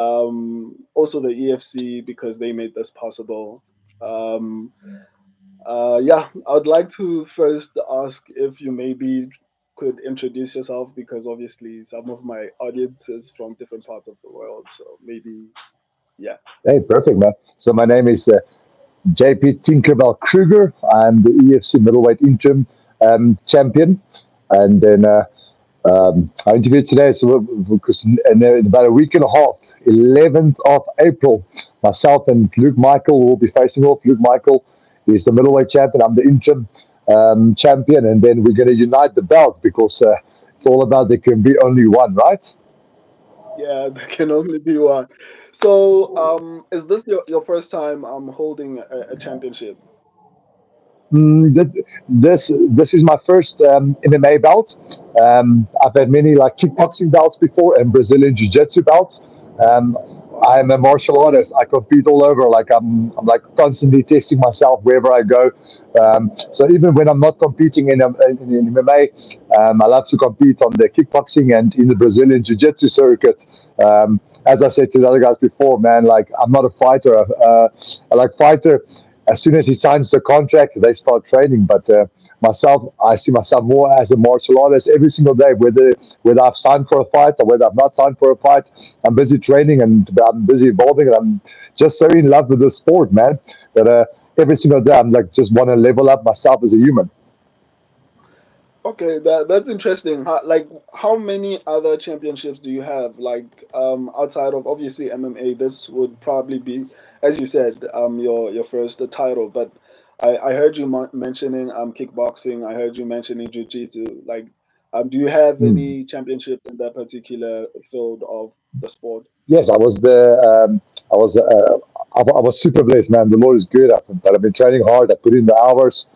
Also the EFC because they made this possible. Um, yeah, I'd like to first ask if you maybe could introduce yourself because obviously some of my audience is from different parts of the world. So maybe, yeah. Hey, perfect, man. So my name is JP Tinkerbell Kruger. I'm the EFC Middleweight Interim champion. And then I interviewed today, so because in about a week and a half, 11th of April, myself and Luke Michael will be facing off. Luke Michael is the middleweight champion. I'm the interim champion. And then we're going to unite the belt because it's all about there can be only one, right? Yeah, there can only be one. So, is this your first time holding a championship? This is my first MMA belt. I've had many like kickboxing belts before and Brazilian jiu-jitsu belts. Um, Wow. I'm a martial artist. I compete all over. Like I'm like constantly testing myself wherever I go. So even when I'm not competing in MMA, I love to compete on the kickboxing and in the Brazilian jiu-jitsu circuit. As I said to the other guys before, man, like I'm not a fighter. I like fighter as soon as he signs the contract, they start training. But myself, I see myself more as a martial artist every single day. Whether I've signed for a fight or whether I've not signed for a fight, I'm busy training and I'm busy evolving, and I'm just so in love with the sport, man. That every single day I'm like just want to level up myself as a human. Okay, that's interesting. Like, how many other championships do you have? Like, outside of obviously MMA, this would probably be, as you said, your first title. But I heard you mentioning kickboxing. I heard you mentioning jiu-jitsu. Like, do you have Hmm. any championships in that particular field of the sport? Yes, I was I was I was super blessed, man. The Lord is good. I've been training hard. I put in the hours.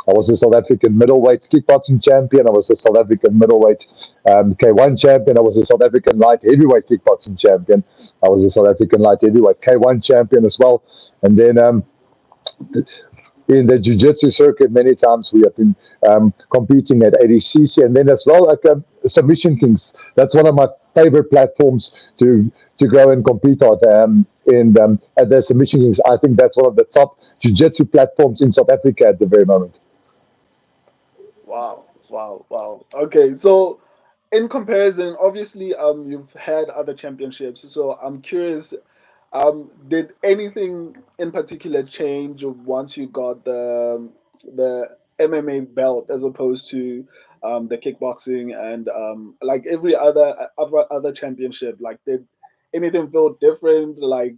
I was a South African middleweight kickboxing champion. I was a South African middleweight K1 champion. I was a South African light heavyweight kickboxing champion. I was a South African light heavyweight K1 champion as well. And then in the jiu-jitsu circuit many times we have been competing at ADCC and then as well like Submission Kings. That's one of my favorite platforms to go and compete on. At the Submission Kings, I think that's one of the top jiu-jitsu platforms in South Africa at the very moment. Wow, wow, wow. Okay, so in comparison, obviously, you've had other championships. So I'm curious, did anything in particular change once you got the MMA belt as opposed to the kickboxing and like every other championship? Like, did anything feel different? Like,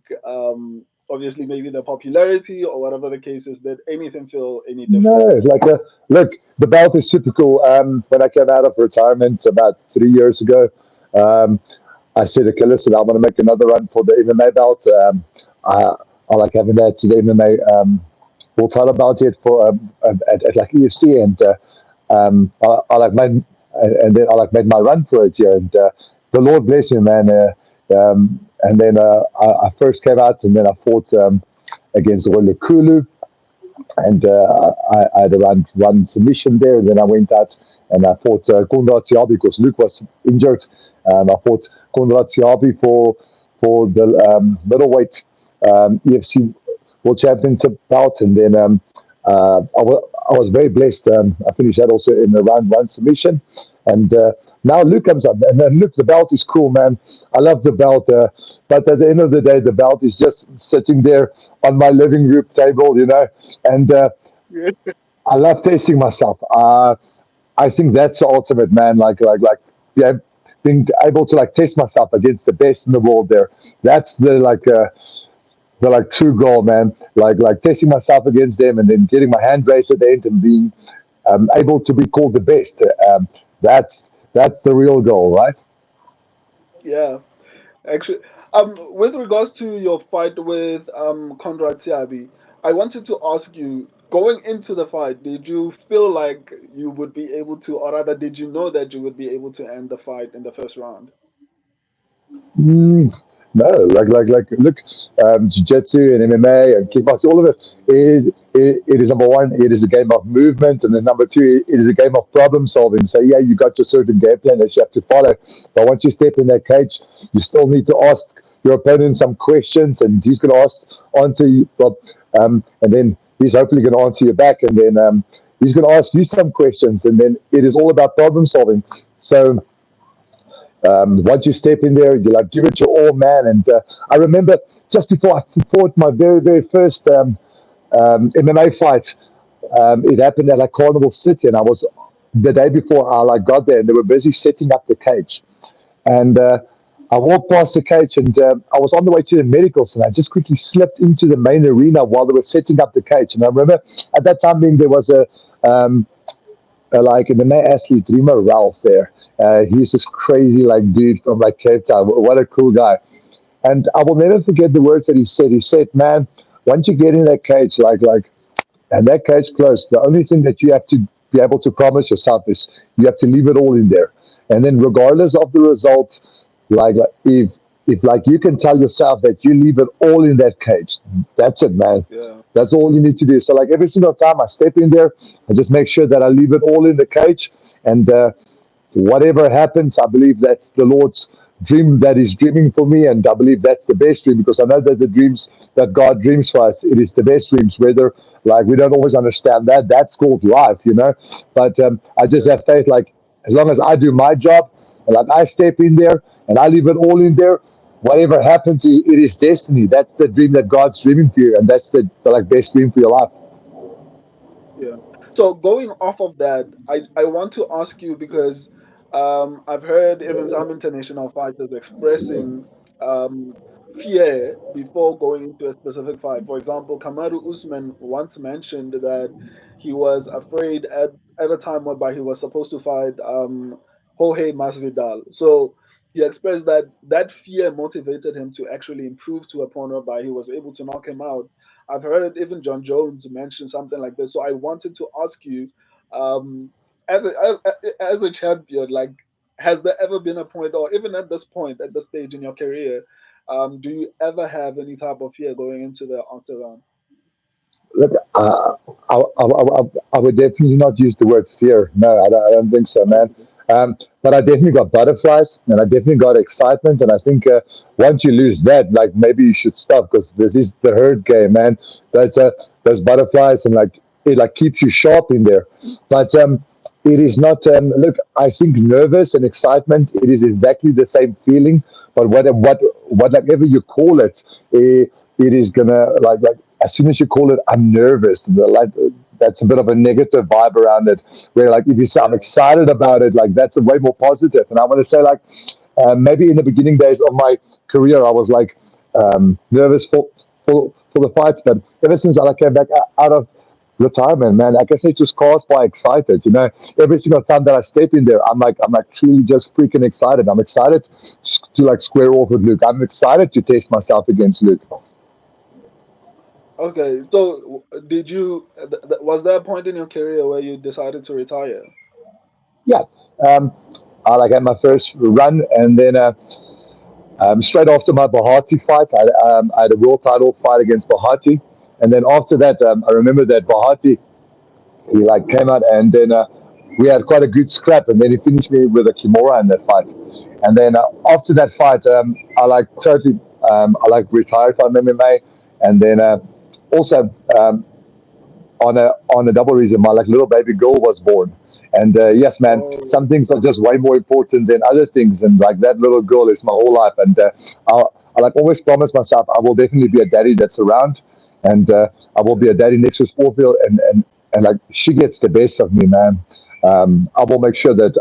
obviously, maybe the popularity or whatever the case is. Did anything feel any No, different? like look, the belt is super cool. When I came out of retirement about 3 years ago, um, I said, okay, listen, I want to make another run for the MMA belt. I, I like having that to the MMA world title belt yet for at like EFC, and I like made and then I like made my run for it here, and the Lord bless me, man. And then I first came out, and then I fought against Kulu, and I had a one submission there, and then I went out and I fought Konrad Siabi because Luke was injured. I fought Konrad Siabi for the middleweight EFC World Championship bout, and then I was very blessed. I finished that also in the round one submission, and now Luke comes up, and then look, the belt is cool, man. I love the belt, but at the end of the day, the belt is just sitting there on my living room table, and I love tasting myself. I think that's the ultimate, man. Yeah, being able to like test myself against the best in the world. There, that's the like true goal, man. Like testing myself against them, and then getting my hand raised at the end and being able to be called the best. That's the real goal, right? Yeah, actually, with regards to your fight with Conrad Siabi, I wanted to ask you, going into the fight, did you feel like you would be able to, or rather, did you know that you would be able to end the fight in the first round? Mm, No, look, jiu-jitsu and MMA and kickboxing, all of it, it is number one, it is a game of movement, and then number two, it is a game of problem solving. So yeah, you got your certain game plan that you have to follow, but once you step in that cage, you still need to ask your opponent some questions, and he's going to answer you, well, and then he's hopefully going to answer you back, and then he's going to ask you some questions, and then it is all about problem solving. So once you step in there, you like give it your all, man. And I remember just before I fought my very first MMA fight, it happened at like Carnival City, and I was the day before I like got there, and they were busy setting up the cage, and I walked past the cage, and I was on the way to the medicals, and I just quickly slipped into the main arena while they were setting up the cage. And I remember at that time being there was um, like an MMA athlete, Remo Ralph there. He's this crazy like dude from like Cape Town. What a cool guy. And I will never forget the words that he said. He said, "Man, once you get in that cage, and that cage closed, the only thing that you have to be able to promise yourself is you have to leave it all in there. And then regardless of the result, like if like you can tell yourself that you leave it all in that cage, that's it, man. Yeah, That's all you need to do. So like every single time I step in there, I just make sure that I leave it all in the cage, and whatever happens, I believe that's the Lord's dream that is dreaming for me, and I believe that's the best dream because I know that the dreams that God dreams for us, it is the best dreams. Whether like we don't always understand that, that's called life, you know. But I just yeah, have faith. Like as long as I do my job, and like I step in there and I leave it all in there, whatever happens, it is destiny. That's the dream that God's dreaming for you, and that's the like best dream for your life. yeah. So going off of that, I want to ask you because I've heard even some international fighters expressing um, fear before going into a specific fight. For example, Kamaru Usman once mentioned that he was afraid at a time whereby he was supposed to fight Jorge Masvidal. So he expressed that that fear motivated him to actually improve to a point whereby he was able to knock him out. I've heard even John Jones mention something like this. So I wanted to ask you, um, as a champion, like, has there ever been a point, or even at this point, at this stage in your career, do you ever have any type of fear going into the octagon? Look, I would definitely not use the word fear. No, I don't think so, man. Okay. But I definitely got butterflies, and I definitely got excitement. And I think once you lose that, like maybe you should stop because this is the herd game, man. That's those butterflies, and like it like keeps you sharp in there. But it is not. Look, I think nervous and excitement. It is exactly the same feeling, but what like ever you call it, it is gonna like as soon as you call it, I'm nervous. Like that's a bit of a negative vibe around it. Where like if you say I'm Yeah, excited about it, like that's a way more positive. And I want to say like maybe in the beginning days of my career, I was like nervous for the fights, but ever since I like, came back out of retirement, man, I guess it's just caused by excited. You know, every single time that I step in there, I'm like truly just freaking excited. I'm excited to like square off with Luke. I'm excited to test myself against Luke. okay. So did you? Was there a point in your career where you decided to retire? Yeah. Um, I like had my first run, and then straight after my Bahati fight, I had a world title fight against Bahati, and then after that, I remember that Bahati he like came out, and then we had quite a good scrap, and then he finished me with a Kimura in that fight, and then after that fight, I like totally I like retired from MMA, and then also on a double reason, my like little baby girl was born. And yes, man, Oh, some things are just way more important than other things. And like that little girl is my whole life. And I like always promise myself I will definitely be a daddy that's around, and I will be yeah, a daddy next to Sportfield. And like she gets the best of me, man. I will make sure that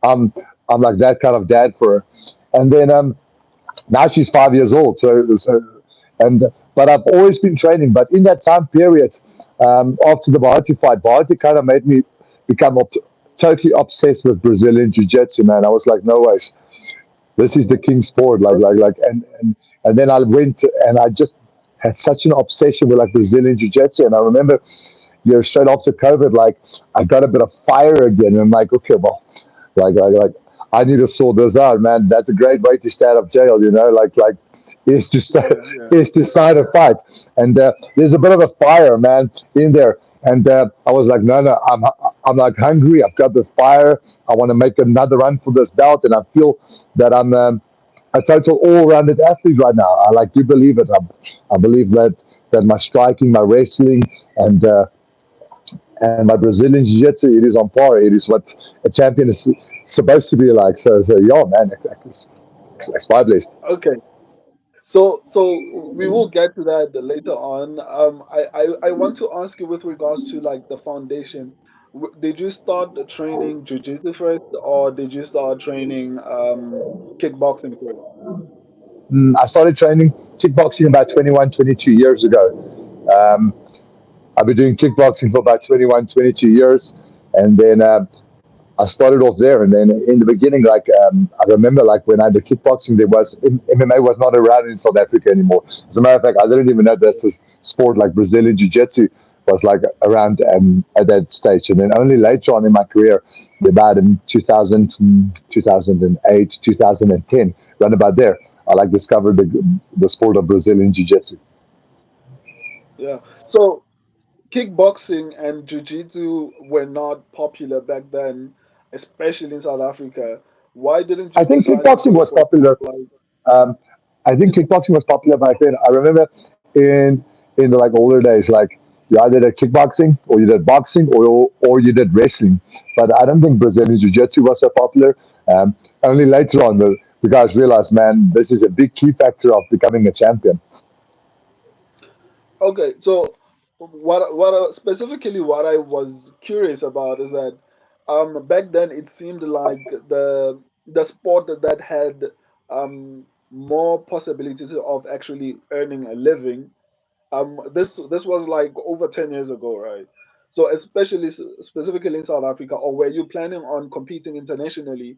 I'm I'm like that kind of dad for her. And then now she's 5 years old. And but I've always been training. But in that time period, after the Bahati fight, Bahati kind of made me become totally obsessed with Brazilian Jiu-Jitsu, man. I was like, no ways, this is the king sport. And then I went and I just had such an obsession with like Brazilian Jiu-Jitsu. And I remember, straight after COVID, like I got a bit of fire again. And I'm like, okay, well, like I need to sort this out, man. That's a great way to stay out of jail, you know. Like is to start, Yeah, yeah. is to start a fight. And there's a bit of a fire, man, in there. And I was like, no, no, I'm like hungry. I've got the fire. I want to make another run for this belt, and I feel that I'm a total all-rounded athlete right now. I like do believe it. I believe that my striking, my wrestling, and and my Brazilian jiu-jitsu, it is on par. It is what a champion is supposed to be like. So yeah, man, it's my place. Okay. So we will get to that later on. I want to ask you with regards to like the foundation. Did you start training jujitsu first, or did you start training kickboxing first? I started training kickboxing about 21, 22 years ago. Um, I've been doing kickboxing for about 21, 22 years. And then I started off there, and then in the beginning, like I remember, like when I did kickboxing, there was MMA was not around in South Africa anymore. As a matter of fact, I didn't even know that a sport like Brazilian Jiu-Jitsu was like around at that stage. And then only later on in my career, about in 2000, 2008, 2010, around about there, I like discovered the sport of Brazilian Jiu-Jitsu. Yeah. So kickboxing and jiu-jitsu were not popular back then, especially in South Africa. Why didn't I you think decide to kickboxing go was for popular. like Um, I think kickboxing was popular back then. I remember in the like older days, like you either did kickboxing or you did boxing or you did wrestling. But I don't think Brazilian Jiu Jitsu was so popular. Only later on, the guys realized, man, this is a big key factor of becoming a champion. okay, so specifically what I was curious about is that back then it seemed like the sport that had more possibilities of actually earning a living. This was like over 10 years ago, right? So especially specifically in South Africa, or were you planning on competing internationally?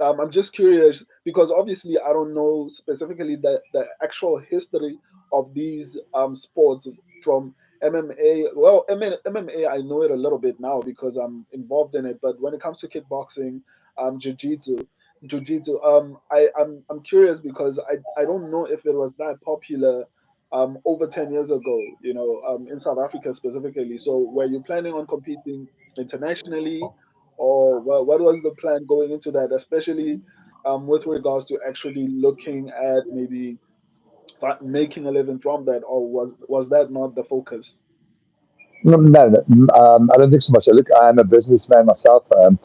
I'm just curious because obviously I don't know specifically the actual history of these sports from MMA. Well, MMA I know it a little bit now because I'm involved in it. But when it comes to kickboxing, jiu-jitsu, I'm curious because I don't know if it was that popular over 10 years ago, in South Africa specifically. So were you planning on competing internationally, or what was the plan going into that, especially with regards to actually looking at maybe making a living from that, or was that not the focus? No, no, no, I don't think so much. Look, I'm a businessman myself. Um,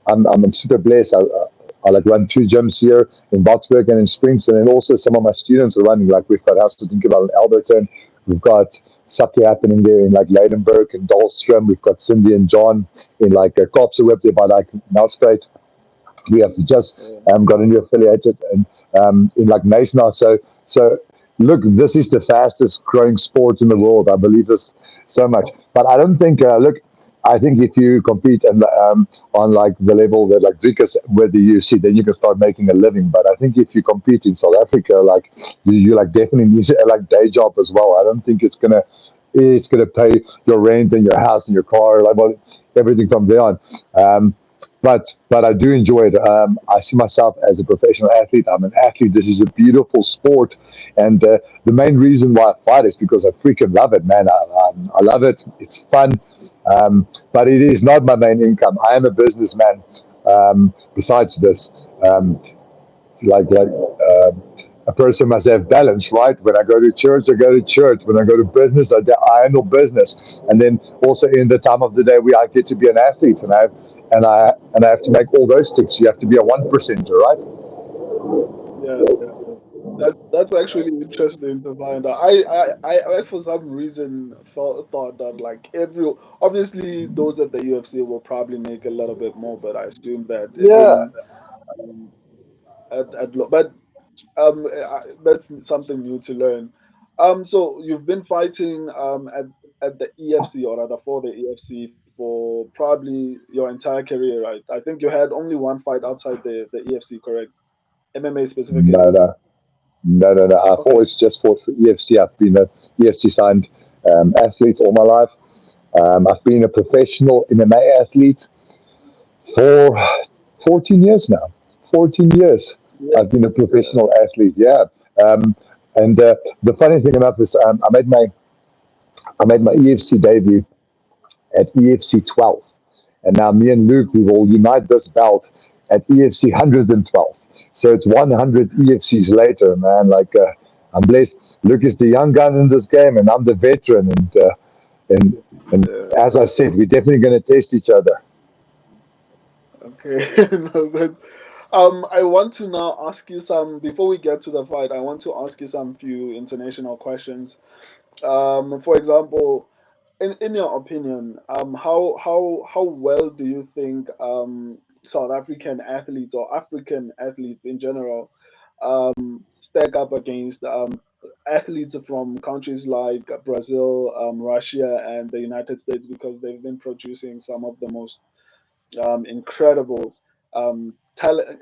I'm super blessed. I like run two gyms here in Boksburg and in Springs, and then also some of my students are running. Like we've got House to think about in Alberton, we've got Sake happening there in like Leidenburg and Dahlstrom. We've got Cindy and John in like Kopsewip there by like Nelspruit. We have just Yeah. got a new affiliated and in like Mason now. So look, this is the fastest growing sport in the world. I believe this so much. But I don't think look. I think if you compete and on like the level that like Vickers with the UFC, then you can start making a living. But I think if you compete in South Africa, like you like definitely need a like day job as well. I don't think it's gonna pay your rent and your house and your car, like well, everything from there on. Um, but I do enjoy it. I see myself as a professional athlete. I'm an athlete. This is a beautiful sport, and the main reason why I fight is because I freaking love it, man. I love it. It's fun, but it is not my main income. I am a businessman. Besides this, um, like a person must have balance, right? When I go to church, I go to church. When I go to business, I handle business. And then also in the time of the day, I get to be an athlete, and I have to make all those ticks. You have to be a one percenter, right? Yeah, yeah, yeah. That's actually interesting to find out. I for some reason thought that like every obviously those at the UFC will probably make a little bit more, but I assume that Yeah. even um, but that's something new to learn. So you've been fighting at the EFC, or rather for the EFC, for probably your entire career, right? I think you had only one fight outside the EFC, correct? MMA No, specifically. no, no, no, no. I've Okay. always just fought for EFC. I've been a EFC signed athlete all my life. I've been a professional MMA athlete for 14 years now. 14 years. Yeah, I've been a yeah. professional athlete. Yeah, um, and the funny thing about this, I made my EFC debut at EFC 12, and now me and Luke we will unite this belt at EFC 112. So it's 100 EFCs later, man. I'm blessed. Luke is the young gun in this game, and I'm the veteran. And and Yeah. as I said, we're definitely going to test each other. Okay. No, but, I want to now ask you some before we get to the fight. I want to ask you some few international questions. For example, in your opinion, how well do you think South African athletes or African athletes in general stack up against athletes from countries like Brazil, Russia, and the United States because they've been producing some of the most incredible,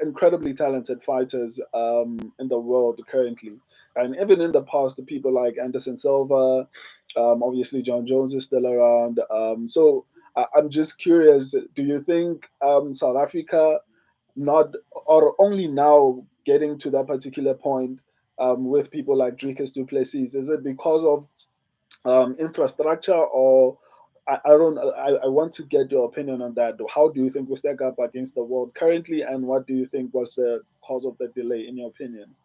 incredibly talented fighters in the world currently. And even in the past, the people like Anderson Silva, obviously John Jones is still around. So I'm just curious, do you think South Africa not or only now getting to that particular point with people like Dricus Duplessis? Is it because of infrastructure or I don't I want to get your opinion on that. How do you think we stack up against the world currently, and what do you think was the cause of the delay, in your opinion?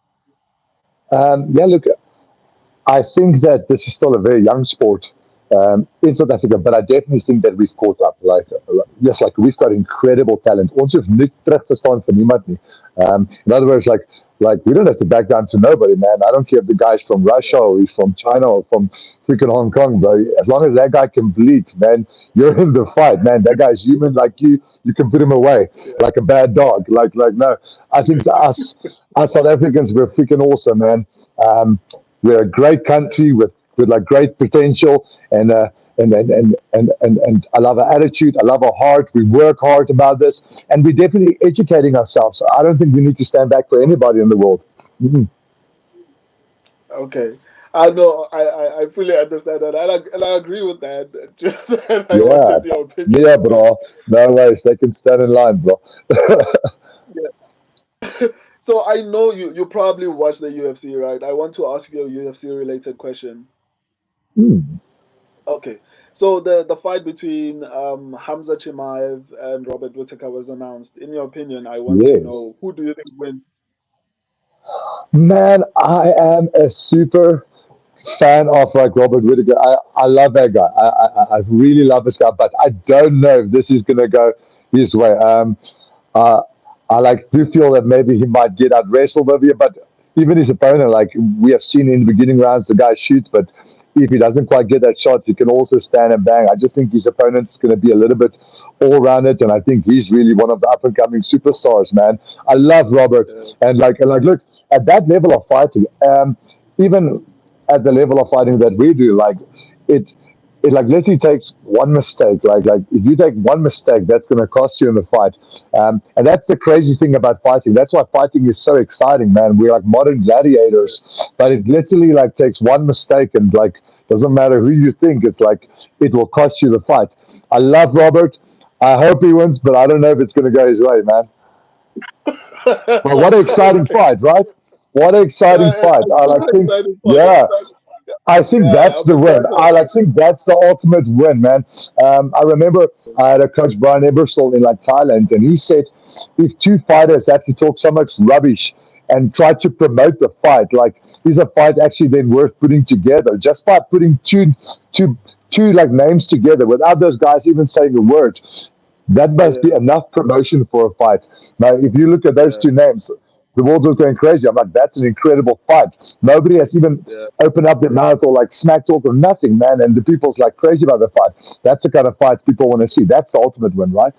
Yeah, look, I think that this is still a very young sport in South Africa, but I definitely think that we've caught up. Yes, like we've got incredible talent. Ons hoef nie terug te staan vir niemand nie. In other words, we don't have to back down to nobody, man. I don't care if the guy's from Russia or he's from China or from freaking Hong Kong, bro. As long as that guy can bleed, man, you're in the fight, man. That guy's human like you. You can put him away Yeah, like a bad dog. No, I think us South Africans, we're freaking awesome, man. Um, we're a great country with like great potential and I love our attitude. I love our heart. We work hard about this, and we're definitely educating ourselves. So I don't think we need to stand back for anybody in the world. Mhm. okay. I know I fully understand that, and I agree with that. Just that I Yeah, wanted your opinion yeah, on it. bro. No worries. They can stand in line, bro. Yeah. So I know you probably watch the UFC, right? I want to ask you a UFC related question. Hmm. Okay. So the fight between Hamza Chimaev and Robert Whittaker was announced. In your opinion, I want to Yes. know who do you think wins? Man, I am a super fan of like Robert Whittaker. I love that guy. I really love this guy, but I don't know if this is gonna go his way. Uh, I like do feel that maybe he might get out wrestled over here, but even his opponent, like we have seen in the beginning rounds, the guy shoots, but if he doesn't quite get that shot, he can also stand and bang. I just think his opponent's going to be a little bit all rounded, and I think he's really one of the up and coming superstars, man. I love Robert, Uh, and look at that level of fighting. Even at the level of fighting that we do, it it like literally takes one mistake. Like if you take one mistake, that's going to cost you in the fight. And that's the crazy thing about fighting. That's why fighting is so exciting, man. We're like modern gladiators, but it literally like takes one mistake and like doesn't matter who you think. It's like it will cost you the fight. I love Robert. I hope he wins, but I don't know if it's going to go his way, man. But what an exciting okay. fight, right? What an exciting Yeah, fight. it's I like super think, exciting fight. yeah. I think Yeah, that's I'm the win. excited. I think that's the ultimate win, man. I remember I had a coach, Brian Ebersol, in like Thailand, and he said if two fighters actually talk so much rubbish and try to promote the fight, like is a fight actually then worth putting together? Just by putting two, two like names together without those guys even saying a word, that must be Yeah, enough promotion for a fight. Now, if you look at those yeah, two names, the world was going crazy. I'm like, that's an incredible fight. Nobody has even yeah. opened up their mouth or like smack talk or nothing, man. And the people's like crazy about the fight. That's the kind of fight people want to see. That's the ultimate win, right?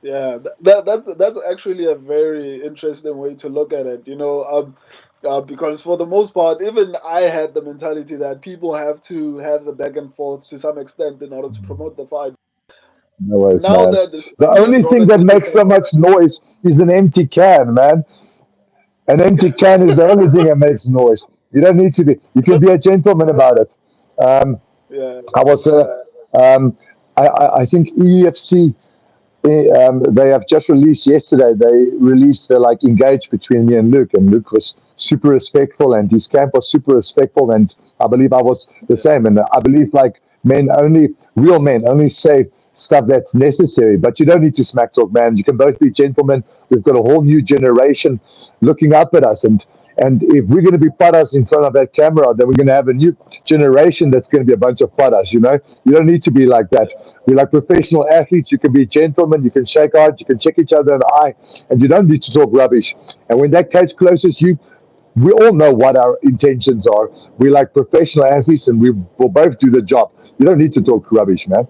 Yeah, that's actually a very interesting way to look at it. Because for the most part, even I had the mentality that people have to have the back and forth to some extent in order to promote the fight. No worries, Now man. that The especially only thing Robert that makes Whittaker, so much noise is an empty can, man. An empty can is the only thing that makes noise. You don't need to be. You can be a gentleman about it. Um, yeah, I was, um, I think EFC. They have just released yesterday. They released the like engage between me and Luke was super respectful, and his camp was super respectful, and I believe I was the Yeah, same. And I believe like real men only say stuff that's necessary. But you don't need to smack talk, man. You can both be gentlemen. We've got a whole new generation looking up at us, and if we're going to be paras in front of that camera, then we're going to have a new generation that's going to be a bunch of paras. You don't need to be like that. yeah, We're like professional athletes. You can be gentlemen. You can shake hands. You can check each other in the eye, and you don't need to talk rubbish. And when that cage closes, we all know what our intentions are. We're like professional athletes, and we will both do the job. You don't need to talk rubbish, man.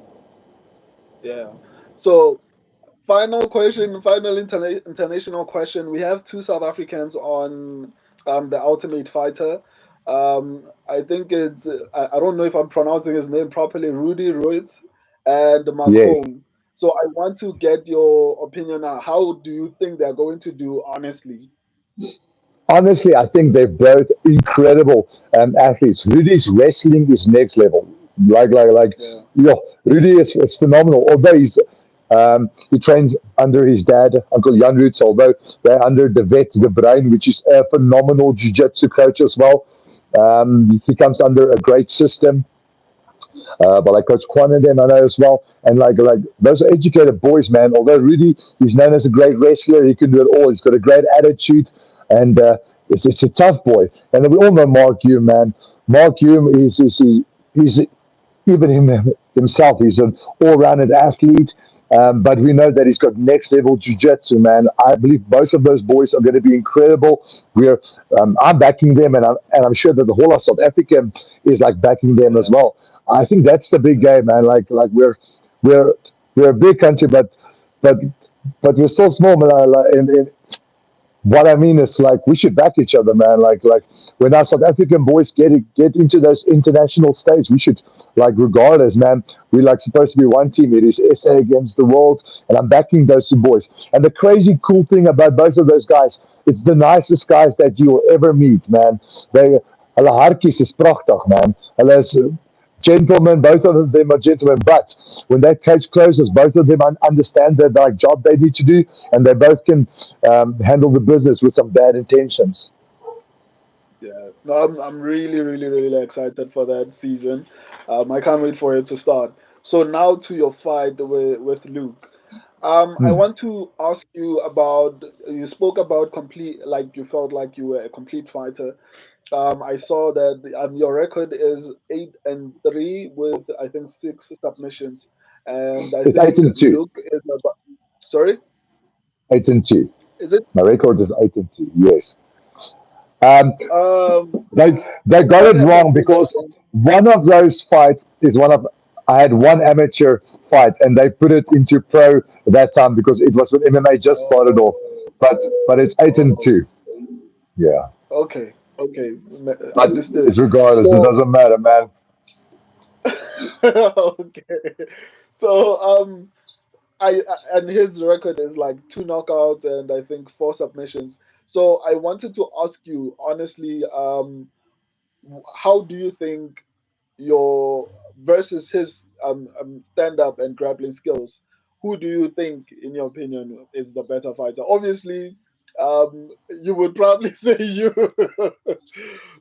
yeah. So final question, final international question. We have two South Africans on the Ultimate Fighter. I think it's I don't know if I'm pronouncing his name properly. Rudy Royce and Yes. Macron. So I want to get your opinion on how do you think they're going to do honestly? Honestly, I think they're both incredible athletes. Rudy's wrestling is next level. Like, Yeah, yeah, Rudy is phenomenal. Although he trains under his dad, Uncle Jan Roots, although they're under the vet, the brain, which is a phenomenal jiu-jitsu coach as well. He comes under a great system. But like Coach Quan and them, I know as well. And like those are educated boys, man. Although Rudy is known as a great wrestler, he can do it all. He's got a great attitude, and it's a tough boy. And we all know Mark Hume, man. Mark Hume he's even himself, he's an all-rounded athlete. But we know that he's got next level jiu-jitsu, man. I believe both of those boys are going to be incredible. I'm backing them, and I'm sure that the whole of South Africa is like backing them as yeah, well. I think that's the big yeah, game, man. Like we're we're a big country, but but we're so small, man. In what I mean is like we should back each other, man. Like when our South African boys get into those international stages, we should like regardless, man. We like supposed to be one team. It is SA against the world, and I'm backing those two boys. And the crazy cool thing about both of those guys, it's the nicest guys that you will ever meet, man. Hulle hartjies is pragtig, man. Hulle is gentlemen, both of them are gentlemen. But when that cage closes, both of them understand the like job they need to do, and they both can handle the business with some bad intentions. yeah. No, I'm really, really, really excited for that season. I can't wait for it to start. So now to your fight with Luke. I Hmm. want to ask you about. You spoke about complete, like you felt like you were a complete fighter. I saw that your record is 8-3 with I think 6 submissions, and I It's eight think and two. Luke is about. Sorry, 8-2. is it? My record is 8-2. Yes. Um, Um, they they got what it happened wrong with that because one? one of those fights is one of I had one amateur fight and they put it into pro at that time because it was when MMA just started off. Oh, But it's eight and oh, two. Yeah. okay, okay, But understood. it's regardless, it So, doesn't matter, man. okay, so and his record is like 2 knockouts and I think 4 submissions. So I wanted to ask you honestly, how do you think your versus his stand up and grappling skills, who do you think, in your opinion, is the better fighter? Obviously, you would probably say you,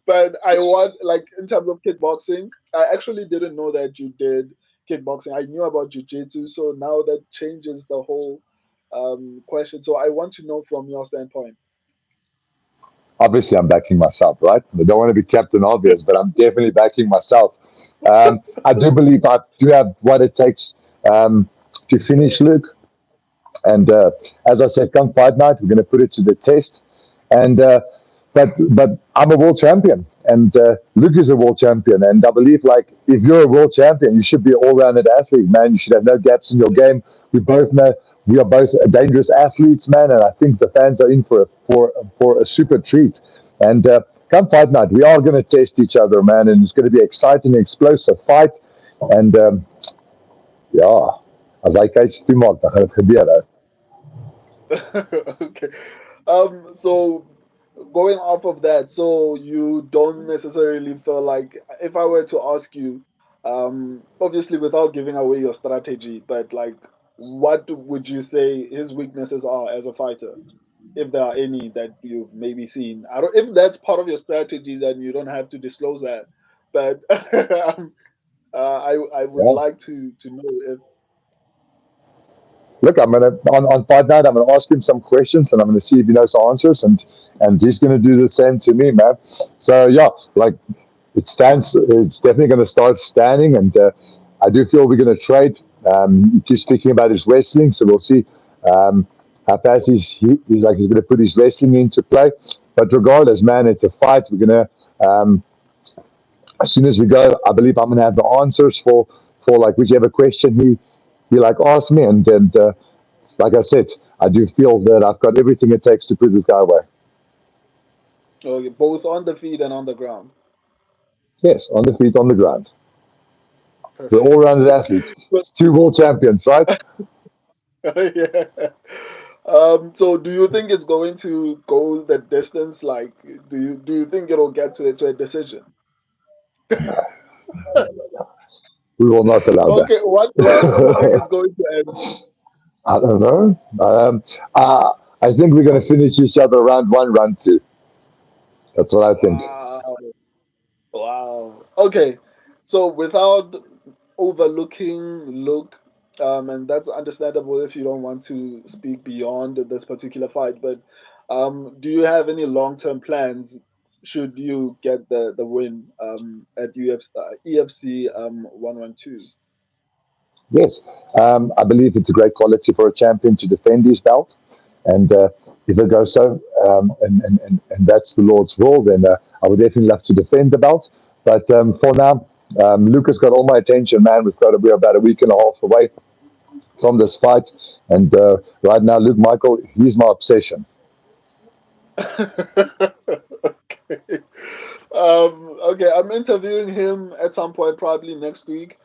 but I want, like, in terms of kickboxing, I actually didn't know that you did kickboxing. I knew about jiu-jitsu, so now that changes the whole question. So I want to know from your standpoint. Obviously, I'm backing myself, right? I don't want to be Captain Obvious, but I'm definitely backing myself. I do believe I do have what it takes to finish Luke. And as I said, come fight night, we're going to put it to the test. And but I'm a world champion, and Luke is a world champion. And I believe, like, if you're a world champion, you should be an all-rounded athlete, man. You should have no gaps in your game. We both know we are both dangerous athletes, man. And I think the fans are in for a super treat. And come fight night, we are going to test each other, man. And it's going to be exciting, explosive fight. And ja, as hy kyk toemaak, dan gaan dit gebeur. Okay. So going off of that, so you don't necessarily feel like, if I were to ask you, obviously without giving away your strategy, but like, what would you say his weaknesses are as a fighter, if there are any that you've maybe seen? I don't. If that's part of your strategy, then you don't have to disclose that. But I would Yeah. like to know if. Look, I'm gonna on fight night. I'm gonna ask him some questions, and I'm gonna see if he knows the answers, and he's gonna do the same to me, man. So yeah, like it stands. It's definitely gonna start standing, and I do feel we're gonna trade. He's speaking about his wrestling, so we'll see how fast he's gonna put his wrestling into play. But regardless, man, it's a fight. We're gonna as soon as we go, I believe I'm gonna have the answers for like whichever question he like asked me, and like I said, I do feel that I've got everything it takes to put this guy away. Okay, both on the feet and on the ground. Yes, on the feet, on the ground. We're Perfect. all-rounded athletes. But It's two world champions, right? yeah. So do you think it's going to go the distance? Like, do you think it'll get to a decision? We will not allow that. Okay, what do you think is going to end? I don't know. I think we're going to finish each other round one, round two. That's what I think. Wow. Wow. Okay. So without overlooking look, and that's understandable if you don't want to speak beyond this particular fight, but do you have any long-term plans should you get the win at EFC 112? Yes, I believe it's a great quality for a champion to defend his belt, and if it goes so, and that's the Lord's will, then I would definitely love to defend the belt. But for now, Lucas got all my attention, man. We're about a week and a half away from this fight, and right now, Luke Michael, he's my obsession. Okay. Okay, I'm interviewing him at some point, probably next week.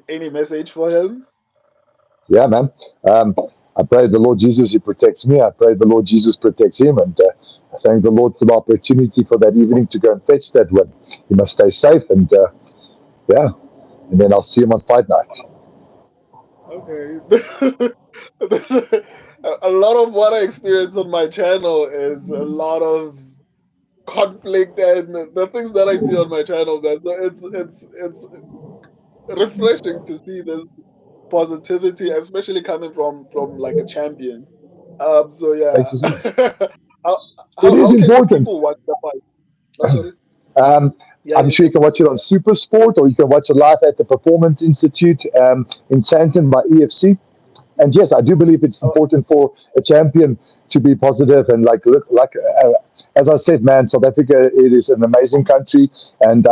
Any message for him? Yeah, man. Um, I pray the Lord Jesus he protects me. I pray the Lord Jesus protects him, and I thank the Lord for the opportunity for that evening to go and fetch that win. He must stay safe, and yeah, and then I'll see him on fight night. Okay. A lot of what I experience on my channel is a lot of conflict and the things that I see on my channel, guys. So it's refreshing to see this positivity, especially coming from like a champion. So Thank yeah, you so much. how, It is how can the important. people watch the fight? Oh, sorry. Um, Yeah, I'm you sure you can. can watch it on Super Sport, or you can watch it live at the Performance Institute in Santon by EFC. And yes, I do believe it's Oh, important for a champion to be positive and like look like as I said, man, South Africa it is an amazing country, and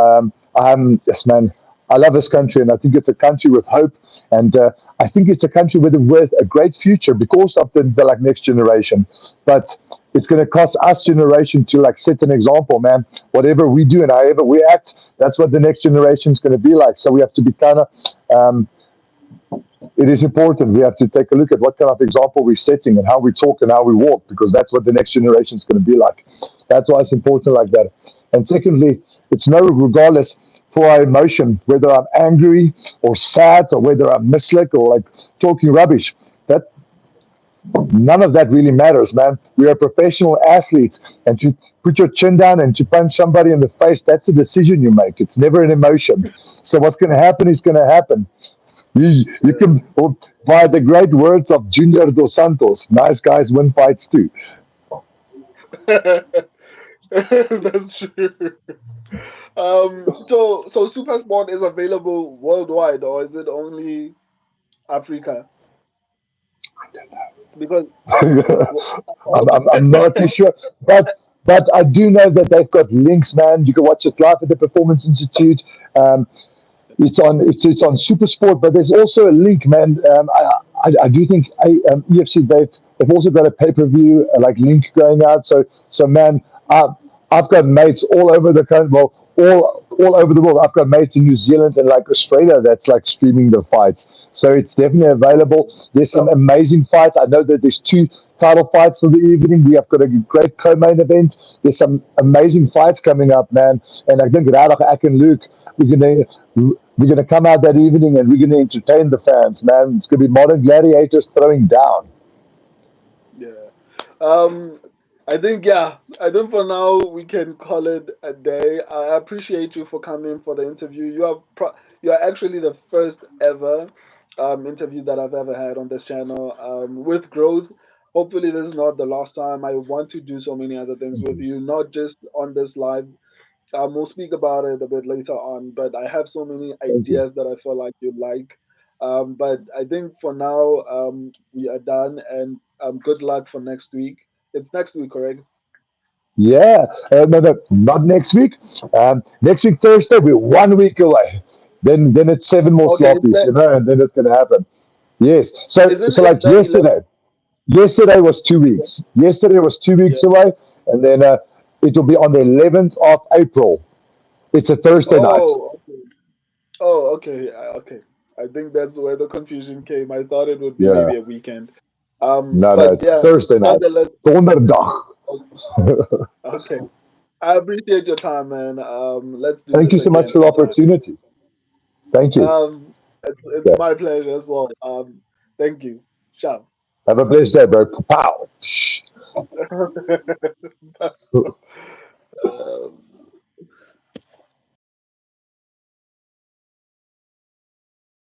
I'm yes, man, I love this country, and I think it's a country with hope, and I think it's a country with a great future because of the like next generation, but. It's going to cost us generation to like set an example, man. Whatever we do and however we act, that's what the next generation is going to be like. So we have to be kind of um, it is important. We have to take a look at what kind of example we're setting and how we talk and how we walk, because that's what the next generation is going to be like. That's why it's important like that. And secondly, it's no regardless for our emotion, whether I'm angry or sad or whether I'm mislik or like talking rubbish. That none of that really matters, man. We are professional athletes, and to put your chin down and to punch somebody in the face, that's a decision you make. It's never an emotion. So what's going to happen is going to happen. You yeah. can, by the great words of Junior Dos Santos, nice guys win fights too. That's true. So Super Sport is available worldwide, or is it only Africa? Because I'm not too sure, but I do know that they've got links, man. You can watch it live at the Performance Institute. Um, it's on Supersport, but there's also a link, man. I do think EFC they've also got a pay per view like link going out. So man, I've got mates all over the country. Well, all over the world. I've got mates in New Zealand and like Australia that's like streaming the fights. So it's definitely available. There's some amazing fights. I know that there's two title fights for the evening. We have got a great co-main event. There's some amazing fights coming up, man. And I think Radach, Ak and Luke, we're gonna come out that evening and we're gonna entertain the fans, man. It's gonna be modern gladiators throwing down. Yeah. Um, I think yeah. I think for now we can call it a day. I appreciate you for coming for the interview. You are actually the first ever interview that I've ever had on this channel. With growth, hopefully this is not the last time. I want to do so many other things Thank with you. you, not just on this live. We'll speak about it a bit later on, but I have so many Thank you. ideas that I feel like you like. But I think for now, we are done, and good luck for next week. It's next week, correct? Yeah, no, no, not next week. Next week Thursday, we're 1 week away. Then it's seven more Okay, sloppies, and then it's gonna happen. Yes. isn't So it like the 11th? yesterday was two Yeah. weeks. Yesterday was two Yeah. weeks away, and then it will be on the 11th of April. It's a Thursday night. Oh, okay. Oh, okay. Okay. I think that's where the confusion came. I thought it would be Yeah. maybe a weekend. No, no, But it's yeah, Thursday night. nonetheless, Donderdag. okay. I appreciate your time, man. Let's do Thank this you so much again for the sometime. opportunity. Thank you. It's Yeah. my pleasure as well. Thank you. Ciao. Have a blessed day, bro. Pow. um,